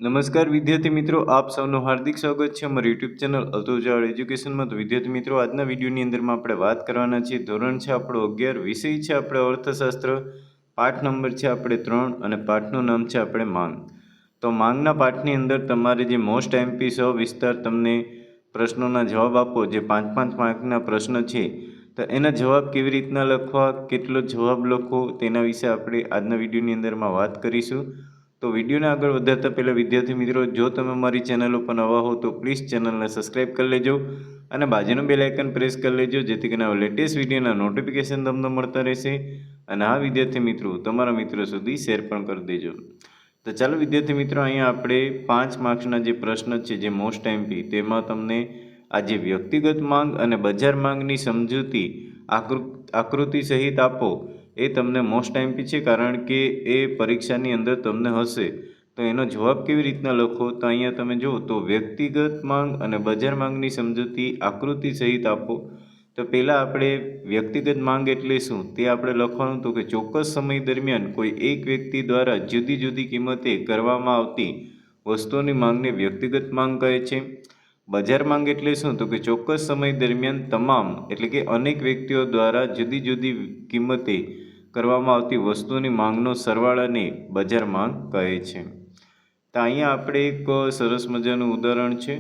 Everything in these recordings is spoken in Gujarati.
નમસ્કાર વિદ્યાર્થી મિત્રો, આપ સૌનું હાર્દિક સ્વાગત છે અમારી યુટ્યુબ ચેનલ અતુલ એજ્યુકેશનમાં. તો વિદ્યાર્થી મિત્રો, આજના વિડીયોની અંદરમાં આપણે વાત કરવાના છીએ. ધોરણ છે આપણો 11, વિષય છે આપણે અર્થશાસ્ત્ર, પાઠ નંબર છે આપણે 3 અને પાઠનું નામ છે આપણે માંગ. તો માંગના પાઠની અંદર તમારે જે મોસ્ટ એમપી સવિસ્તાર તમને પ્રશ્નોના જવાબ આપો, જે 5-5 માર્કના પ્રશ્ન છે, તો એના જવાબ કેવી રીતના લખવા, કેટલો જવાબ લખો, તેના વિશે આપણે આજના વિડીયોની અંદરમાં વાત કરીશું. તો વિડીયોને આગળ વધારતા પહેલાં વિદ્યાર્થી મિત્રો, જો તમે મારી ચેનલ ઉપર નવા હો તો પ્લીઝ ચેનલને સબસ્ક્રાઈબ કરી લેજો અને બાજુનું બેલ આઇકન પ્રેસ કરી લેજો, જેથી કરીને લેટેસ્ટ વિડીયોના નોટિફિકેશન તમને મળતા રહેશે. અને આ વિદ્યાર્થી મિત્રો તમારા મિત્રો સુધી શેર પણ કરી દેજો. તો ચાલો વિદ્યાર્થી મિત્રો, અહીંયા આપણે 5 માર્ક્સના જે પ્રશ્ન છે, જે મોસ્ટ એમપી, તેમાં તમને આ જે વ્યક્તિગત માંગ અને બજાર માંગની સમજૂતી આકૃતિ સહિત આપો, એ તમને મોસ્ટ એમપી છે, કારણ કે એ પરીક્ષાની અંદર તમને હશે. તો એનો જવાબ કેવી રીતના લખો, તો અહીંયા તમે જુઓ તો વ્યક્તિગત માંગ અને બજાર માંગની સમજૂતી આકૃતિ સહિત આપો. તો પહેલાં આપણે વ્યક્તિગત માંગ એટલે શું તે આપણે લખવાનું. તો કે ચોક્કસ સમય દરમિયાન કોઈ એક વ્યક્તિ દ્વારા જુદી જુદી કિંમતે કરવામાં આવતી વસ્તુઓની માંગને વ્યક્તિગત માંગ કહે છે. બજાર માંગ એટલે શું, તો કે ચોક્કસ સમય દરમિયાન તમામ એટલે કે અનેક વ્યક્તિઓ દ્વારા જુદી જુદી કિંમતે કરવામાં આવતી વસ્તુઓની માંગનો સરવાળાને બજાર માંગ કહે છે. તો અહીંયા આપણે એક સરસ મજાનું ઉદાહરણ છે.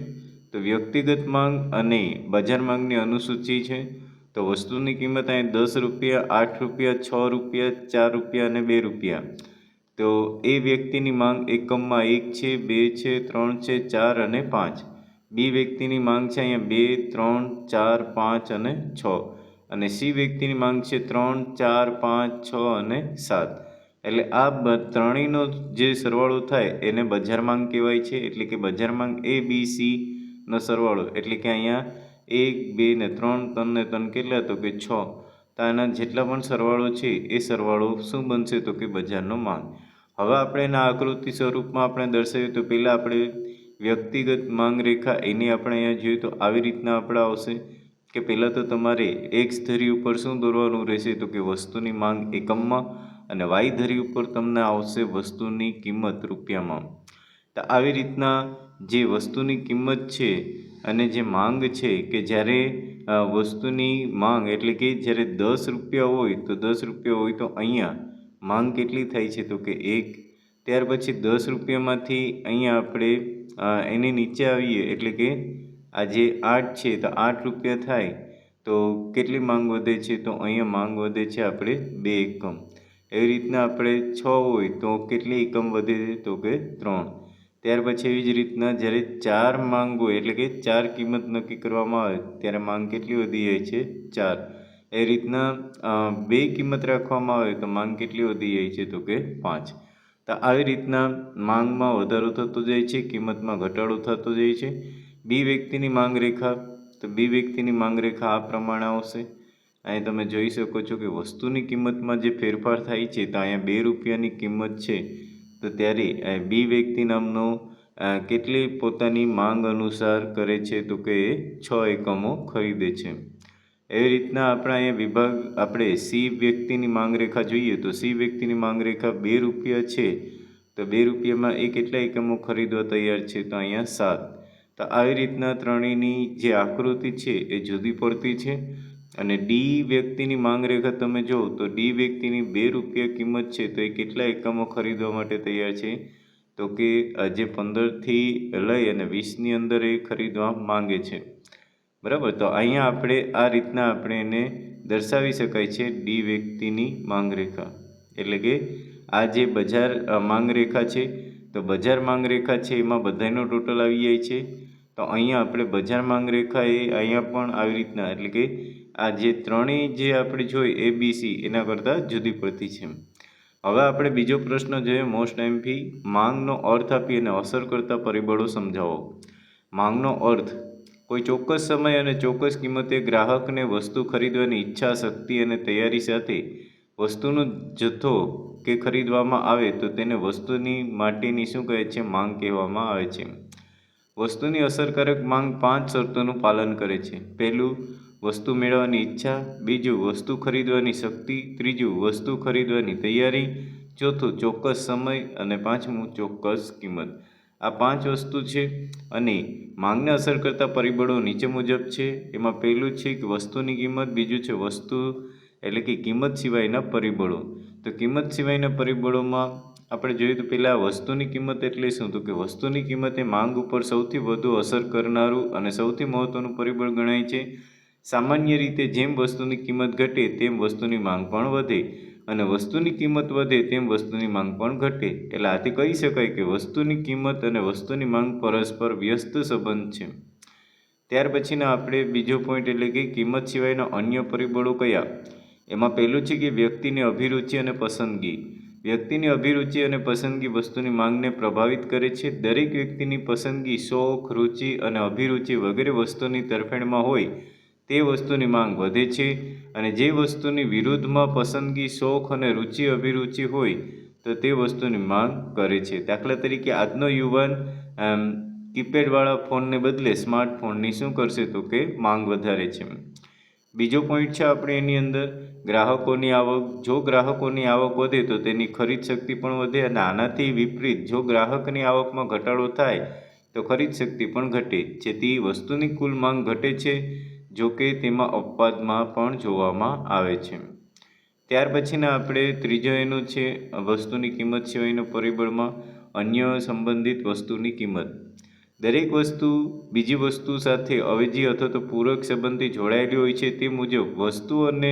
તો વ્યક્તિગત માંગ અને બજાર માંગની અનુસૂચિ છે. તો વસ્તુની કિંમત અહીં 10 રૂપિયા, 8 રૂપિયા, 6 રૂપિયા, 4 રૂપિયા અને 2 રૂપિયા. તો એ વ્યક્તિની માંગ એકમમાં 1 છે, 2 છે, 3 છે, 4 અને 5. બી વ્યક્તિની માંગ છે અહીંયા 2, 3, 4, 5 અને 6. અને સી વ્યક્તિની માંગ છે 3, 4, 5, 6 અને 7. એટલે આ ત્રણેયનો જે સરવાળો થાય એને બજાર માંગ કહેવાય છે. એટલે કે બજાર માંગ એ બી સી નો સરવાળો, એટલે કે અહીંયા 1, 2 ને 3, 3 ને 3 કેટલા, તો કે 6. તો આના જેટલા પણ સરવાળો છે એ સરવાળો શું બનશે, તો કે બજારનો માંગ. હવે આપણે એના આકૃતિ સ્વરૂપમાં આપણે દર્શાવીએ તો પહેલાં આપણે વ્યક્તિગત માંગ રેખા એની આપણે અહીંયા જોઈએ તો આવી રીતના આપણે આવશે કે પહેલાં તો તમારે એક્સ ધરી ઉપર શું દોરવાનું રહેશે, તો કે વસ્તુની માંગ એકમમાં, અને વાય ધરી ઉપર તમને આવશે વસ્તુની કિંમત રૂપિયામાં. તો આવી રીતના જે વસ્તુની કિંમત છે અને જે માંગ છે, કે જ્યારે વસ્તુની માંગ એટલે કે જ્યારે 10 રૂપિયા હોય તો 10 રૂપિયા હોય તો અહીંયા માંગ કેટલી થાય છે, તો કે 1. ત્યાર પછી 10 રૂપિયામાંથી અહીંયા આપણે એની નીચે આવીએ એટલે કે આ જે 8 છે તો 8 રૂપિયા થાય તો કેટલી માંગ વધે છે, તો અહીંયા માંગ વધે છે આપણે 2 એકમ. એવી રીતના આપણે 6 હોય તો કેટલી એકમ વધે છે, તો કે 3. ત્યાર પછી એવી જ રીતના જ્યારે 4 માંગ હોય એટલે કે 4 કિંમત નક્કી કરવામાં આવે ત્યારે માંગ કેટલી વધી જાય છે, 4. એ રીતના 2 કિંમત રાખવામાં આવે તો માંગ કેટલી વધી જાય છે, તો કે 5. તો આવી રીતના માંગમાં વધારો થતો જાય છે, કિંમતમાં ઘટાડો થતો જાય છે. બી વ્યક્તિની માંગ રેખા, તો બી વ્યક્તિની માંગ રેખા આ પ્રમાણે આવશે. અહીં તમે જોઈ શકો છો કે વસ્તુની કિંમતમાં જે ફેરફાર થાય છે, તો અહીંયા 2 રૂપિયાની કિંમત છે, તો ત્યારે બી વ્યક્તિ નામનો કેટલી પોતાની માંગ અનુસાર કરે છે, તો કે 6 એકમો ખરીદે છે. એવી રીતના આપણે અહીંયા વિભાગ આપણે સી વ્યક્તિની માંગ રેખા જોઈએ તો સી વ્યક્તિની માંગ રેખા 2 રૂપિયા છે, તો 2 રૂપિયામાં એ કેટલા એકમો ખરીદવા તૈયાર છે, તો અહીંયા 7. તો આવી રીતના ત્રણેયની જે આકૃતિ છે એ જુદી પડતી છે. અને ડી વ્યક્તિની માંગ રેખા તમે જુઓ તો ડી વ્યક્તિની 2 રૂપિયા કિંમત છે, તો એ કેટલા એકમો ખરીદવા માટે તૈયાર છે, તો કે જે 15થી લઈ અને 20ની અંદર એ ખરીદવા માંગે છે. બરાબર. તો અહીંયા આપણે આ રીતના આપણે એને દર્શાવી શકાય છે ડી વ્યક્તિની માંગ રેખા. એટલે કે આ જે બજાર માંગ રેખા છે, તો બજાર માંગ રેખા છે એમાં બધાનો ટોટલ આવી જાય છે. તો અહીંયા આપણે બજાર માંગ રેખા એ અહીંયા પણ આવી રીતના, એટલે કે આ જે ત્રણેય જે આપણે જોઈ એ બી સી એના કરતાં જુદી પડતી છે. હવે આપણે બીજો પ્રશ્ન જોઈએ મોસ્ટ એમપી, માંગનો અર્થ આપી અને અસર કરતા પરિબળો સમજાવો. માંગનો અર્થ કોઈ ચોક્કસ સમય અને ચોક્કસ કિંમતે ગ્રાહકને વસ્તુ ખરીદવાની ઈચ્છા, શક્તિ અને તૈયારી સાથે વસ્તુનો જથ્થો કે ખરીદવામાં આવે તો તેને વસ્તુની માટેની શું કહે છે, માંગ કહેવામાં આવે છે. વસ્તુની અસરકારક માંગ 5 શરતોનું પાલન કરે છે. પહેલું, વસ્તુ મેળવવાની ઈચ્છા. બીજું, વસ્તુ ખરીદવાની શક્તિ. ત્રીજું, વસ્તુ ખરીદવાની તૈયારી. ચોથું, ચોક્કસ સમય. અને પાંચમું, ચોક્કસ કિંમત. આ 5 વસ્તુ છે અને માંગને અસર કરતા પરિબળો નીચે મુજબ છે. એમાં પહેલું છે કે વસ્તુની કિંમત, બીજું છે વસ્તુ એટલે કે કિંમત સિવાયના પરિબળો. તો કિંમત સિવાયના પરિબળોમાં આપણે જોઈએ તો પહેલાં વસ્તુની કિંમત એટલે શું? તો કે વસ્તુની કિંમત એ માંગ ઉપર સૌથી વધુ અસર કરનારું અને સૌથી મહત્ત્વનું પરિબળ ગણાય છે. સામાન્ય રીતે જેમ વસ્તુની કિંમત ઘટે તેમ વસ્તુની માંગ પણ વધે અને વસ્તુની કિંમત વધે તેમ વસ્તુની માંગ પણ ઘટે. એટલે આથી કહી શકાય કે વસ્તુની કિંમત અને વસ્તુની માંગ પરસ્પર વ્યસ્ત સંબંધ છે. ત્યાર પછીના આપણે બીજો પોઈન્ટ એટલે કે કિંમત સિવાયના અન્ય પરિબળો કયા? એમાં પહેલું છે કે વ્યક્તિની અભિરુચિ અને પસંદગી. વ્યક્તિની અભિરુચિ અને પસંદગી વસ્તુની માંગને પ્રભાવિત કરે છે. દરેક વ્યક્તિની પસંદગી, શોખ, રુચિ અને અભિરુચિ વગેરે વસ્તુની તરફેણમાં હોય તે વસ્તુની માંગ વધે છે અને જે વસ્તુની વિરુદ્ધમાં પસંદગી, શોખ અને રુચિ, અભિરુચિ હોય તો તે વસ્તુની માંગ કરે છે. દાખલા તરીકે આજનો યુવાન કીપેડવાળા ફોનને બદલે સ્માર્ટફોનની શું કરશે? તો કે માંગ વધારે છે. બીજો પોઈન્ટ છે આપણે એની અંદર ગ્રાહકોની આવક. જો ગ્રાહકોની આવક વધે તો તેની ખરીદ શક્તિ પણ વધે અને આનાથી વિપરીત જો ગ્રાહકની આવકમાં ઘટાડો થાય તો ખરીદ શક્તિ પણ ઘટે, જેથી વસ્તુની કુલ માંગ ઘટે છે. જો કે તેમાં અપવાદમાં પણ જોવામાં આવે છે. ત્યાર પછીના આપણે ત્રીજો એનું છે વસ્તુની કિંમત સિવાયનો પરિબળમાં અન્ય સંબંધિત વસ્તુની કિંમત. દરેક વસ્તુ બીજી વસ્તુ સાથે અવેજી અથવા તો પૂરક સંબંધથી જોડાયેલી હોય છે. તે મુજબ વસ્તુ અને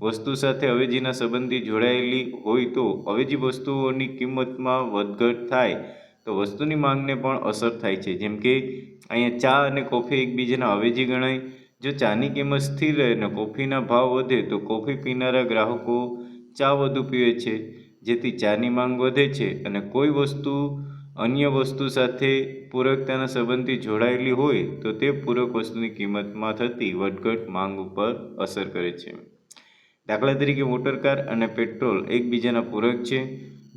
વસ્તુ સાથે અવેજીના સંબંધથી જોડાયેલી હોય તો અવેજી વસ્તુઓની કિંમતમાં વધઘટ થાય તો વસ્તુની માંગને પણ અસર થાય છે. જેમ કે અહીંયા ચા અને કોફી એકબીજાના અવેજી ગણાય. જો ચાની કિંમત સ્થિર રહે અને કોફીના ભાવ વધે તો કોફી પીનારા ગ્રાહકો ચા વધુ પીવે છે, જેથી ચાની માંગ વધે છે. અને કોઈ વસ્તુ અન્ય વસ્તુ સાથે પૂરકતાના સંબંધથી જોડાયેલી હોય તો તે પૂરક વસ્તુની કિંમતમાં થતી વધઘટ માંગ ઉપર અસર કરે છે. દાખલા તરીકે મોટરકાર અને પેટ્રોલ એકબીજાના પૂરક છે.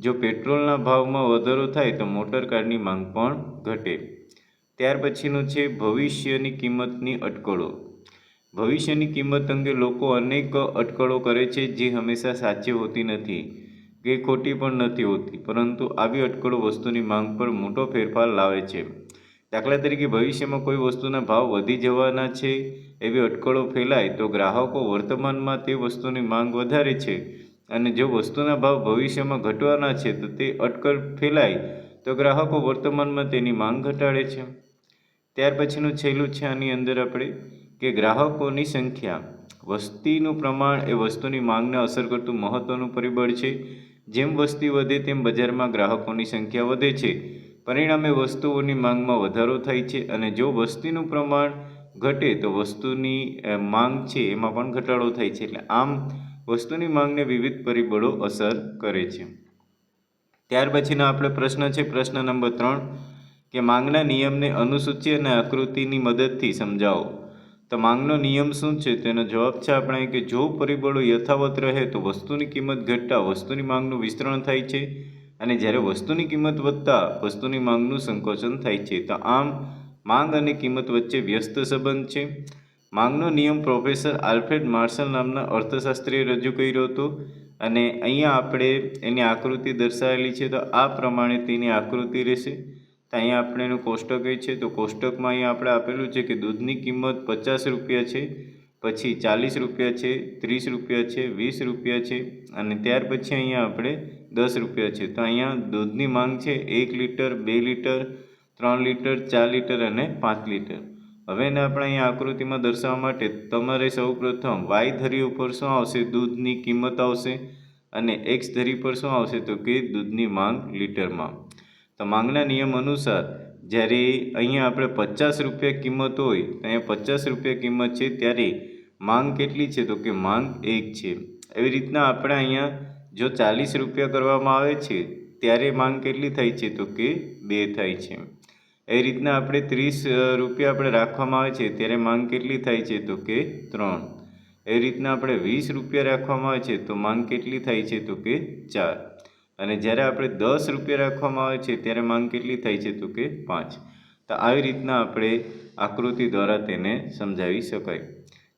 જો પેટ્રોલના ભાવમાં વધારો થાય તો મોટરકારની માંગ પણ ઘટે. ત્યાર પછીનું છે ભવિષ્યની કિંમતની અટકળો. ભવિષ્યની કિંમત અંગે લોકો અનેક અટકળો કરે છે જે હંમેશા સાચી હોતી નથી કે ખોટી પણ નથી હોતી, પરંતુ આવી અટકળો વસ્તુની માંગ પર મોટો ફેરફાર લાવે છે. દાખલા તરીકે ભવિષ્યમાં કોઈ વસ્તુના ભાવ વધી જવાના છે એવી અટકળો ફેલાય તો ગ્રાહકો વર્તમાનમાં તે વસ્તુની માંગ વધારે છે અને જો વસ્તુના ભાવ ભવિષ્યમાં ઘટવાના છે તો તે અટકળ ફેલાય તો ગ્રાહકો વર્તમાનમાં તેની માંગ ઘટાડે છે. ત્યાર પછીનું છેલ્લું છે આની અંદર આપણે કે ગ્રાહકોની સંખ્યા. વસ્તીનું પ્રમાણ એ વસ્તુની માંગને અસર કરતું મહત્ત્વનું પરિબળ છે. જેમ વસ્તી વધે તેમ બજારમાં ગ્રાહકોની સંખ્યા વધે છે. પરિણામે વસ્તુઓની માંગમાં વધારો થાય છે અને જો વસ્તીનું પ્રમાણ ઘટે તો વસ્તુની માંગ છે એમાં પણ ઘટાડો થાય છે. એટલે આમ વસ્તુની માંગને વિવિધ પરિબળો અસર કરે છે. ત્યાર પછીનો આપણે પ્રશ્ન છે પ્રશ્ન નંબર 3 કે માંગના નિયમને અનુસૂચિ અને આકૃતિની મદદથી સમજાવો. તો માંગનો નિયમ શું છે? તેનો જવાબ છે આપણે કે જો પરિબળો યથાવત રહે તો વસ્તુની કિંમત ઘટતા વસ્તુની માંગનું વિસ્તરણ થાય છે અને જ્યારે વસ્તુની કિંમત વધતા વસ્તુની માંગનું સંકોચન થાય છે. તો આમ માંગ અને કિંમત વચ્ચે વ્યસ્ત સંબંધ છે. માંગનો નિયમ પ્રોફેસર આલ્ફ્રેડ માર્શલ નામના અર્થશાસ્ત્રીએ રજૂ કર્યો હતો અને અહીંયા આપણે એની આકૃતિ દર્શાવેલી છે. તો આ પ્રમાણે તેની આકૃતિ રહેશે. તો અહીંયા આપણે એનું કોષ્ટક છે તો કોષ્ટકમાં અહીંયા આપણે આપેલું છે કે દૂધની કિંમત 50 રૂપિયા છે, પછી 40 રૂપિયા છે, 30 રૂપિયા છે, 20 રૂપિયા છે અને ત્યાર પછી અહીંયા આપણે 10 રૂપિયા છે. તો અહીંયા દૂધની માંગ છે 1 લીટર, 2 લીટર, 3 લીટર, 4 લીટર અને 5 લીટર. હવે એને આપણે અહીંયા આકૃતિમાં દર્શાવવા માટે તમારે સૌપ્રથમ વાય ધરી ઉપર શું આવશે? દૂધની કિંમત આવશે અને એક્સ ધરી પર શું આવશે? તો કે દૂધની માંગ લીટરમાં. તો માંગના નિયમ અનુસાર જ્યારે અહીંયા આપણે 50 રૂપિયા કિંમત હોય તો અહીંયા 50 રૂપિયા કિંમત છે ત્યારે માંગ કેટલી છે? તો કે માંગ 1 છે. એવી રીતના આપણે અહીંયા જો 40 રૂપિયા કરવામાં આવે છે ત્યારે માંગ કેટલી થાય છે? તો કે 2 થાય છે. એ રીતના આપણે 30 રૂપિયા આપણે રાખવામાં આવે છે ત્યારે માંગ કેટલી થાય છે? તો કે 3. એ રીતના આપણે 20 રૂપિયા રાખવામાં આવે છે તો માંગ કેટલી થાય છે? તો કે 4. અને જ્યારે આપણે 10 રૂપિયા રાખવામાં આવે છે ત્યારે માંગ કેટલી થાય છે? તો કે 5. તો આવી રીતના આપણે આકૃતિ દ્વારા તેને સમજાવી શકાય.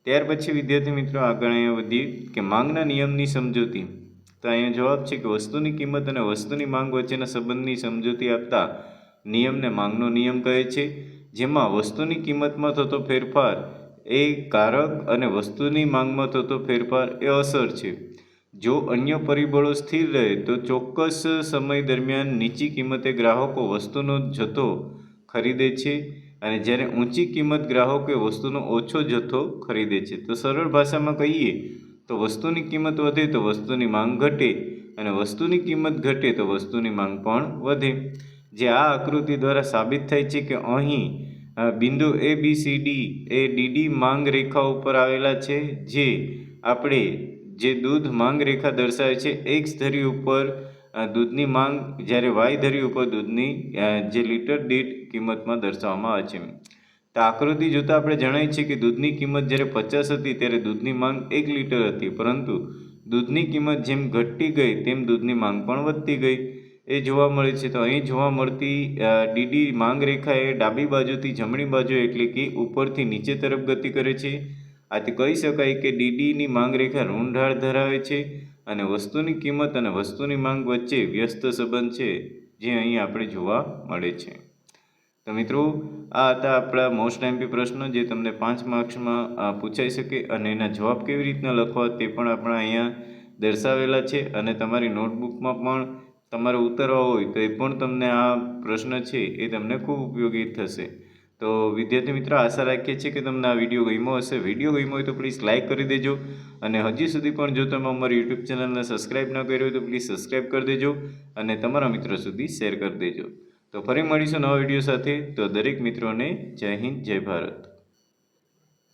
ત્યાર પછી વિદ્યાર્થી મિત્રો આગળ અહીંયા વધીએ કે માંગના નિયમની સમજૂતી. તો અહીંયા જવાબ છે કે વસ્તુની કિંમત અને વસ્તુની માંગ વચ્ચેના સંબંધની સમજૂતી આપતા નિયમને માંગનો નિયમ કહે છે, જેમાં વસ્તુની કિંમતમાં થતો ફેરફાર એ કારક અને વસ્તુની માંગમાં થતો ફેરફાર એ અસર છે. જો અન્ય પરિબળો સ્થિર રહે તો ચોક્કસ સમય દરમિયાન નીચી કિંમતે ગ્રાહકો વસ્તુનો જથ્થો ખરીદે છે અને જ્યારે ઊંચી કિંમત ગ્રાહકો વસ્તુનો ઓછો જથ્થો ખરીદે છે. તો સરળ ભાષામાં કહીએ તો વસ્તુની કિંમત વધે તો વસ્તુની માંગ ઘટે અને વસ્તુની કિંમત ઘટે તો વસ્તુની માંગ પણ વધે. જે આ આકૃતિ દ્વારા સાબિત થાય છે કે અહીં બિંદુ ABCD એ DD માંગ રેખા ઉપર આવેલા છે. જે આપણે જે દૂધ માંગ રેખા દર્શાવે છે X ધરી ઉપર દૂધની માંગ, જ્યારે Y ધરી ઉપર દૂધની જે લીટર દીઠ કિંમતમાં દર્શાવવામાં આવે છે. તો આકૃતિ જોતાં આપણે જણાય છે કે દૂધની કિંમત જ્યારે 50 હતી ત્યારે દૂધની માંગ 1 લીટર હતી, પરંતુ દૂધની કિંમત જેમ ઘટતી ગઈ તેમ દૂધની માંગ પણ વધતી ગઈ એ જોવા મળે છે. તો અહીં જોવા મળતી DD માંગ રેખા એ ડાબી બાજુથી જમણી બાજુ એટલે કે ઉપરથી નીચે તરફ ગતિ કરે છે. આથી કહી શકાય કે DDની માંગ રેખા ઋણ ઢાળ ધરાવે છે અને વસ્તુની કિંમત અને વસ્તુની માંગ વચ્ચે વ્યસ્ત સંબંધ છે, જે અહીં આપણે જોવા મળે છે. તો મિત્રો, આ હતા આપણા મોસ્ટ એમપી પ્રશ્નો જે તમને 5 માર્ક્સમાં પૂછાઈ શકે અને એના જવાબ કેવી રીતના લખવા તે પણ આપણા અહીંયા દર્શાવેલા છે. અને તમારી નોટબુકમાં પણ તમારે ઉતારવા હોય તો એ પણ તમને આ પ્રશ્ન છે એ તમને ખૂબ ઉપયોગી થશે. તો વિદ્યાર્થી મિત્રો, આશા રાખીએ છીએ કે તમને આ વિડીયો ગમ્યો હશે. વિડીયો ગમ્યો હોય તો પ્લીઝ લાઇક કરી દેજો અને હજી સુધી પણ જો તમે અમારી યુટ્યુબ ચેનલને સબસ્ક્રાઈબ ન કરી હોય તો પ્લીઝ સબસ્ક્રાઈબ કરી દેજો અને તમારા મિત્રો સુધી શેર કરી દેજો. તો ફરી મળીશું નવા વિડીયો સાથે. તો દરેક મિત્રોને જય હિન્દ, જય ભારત.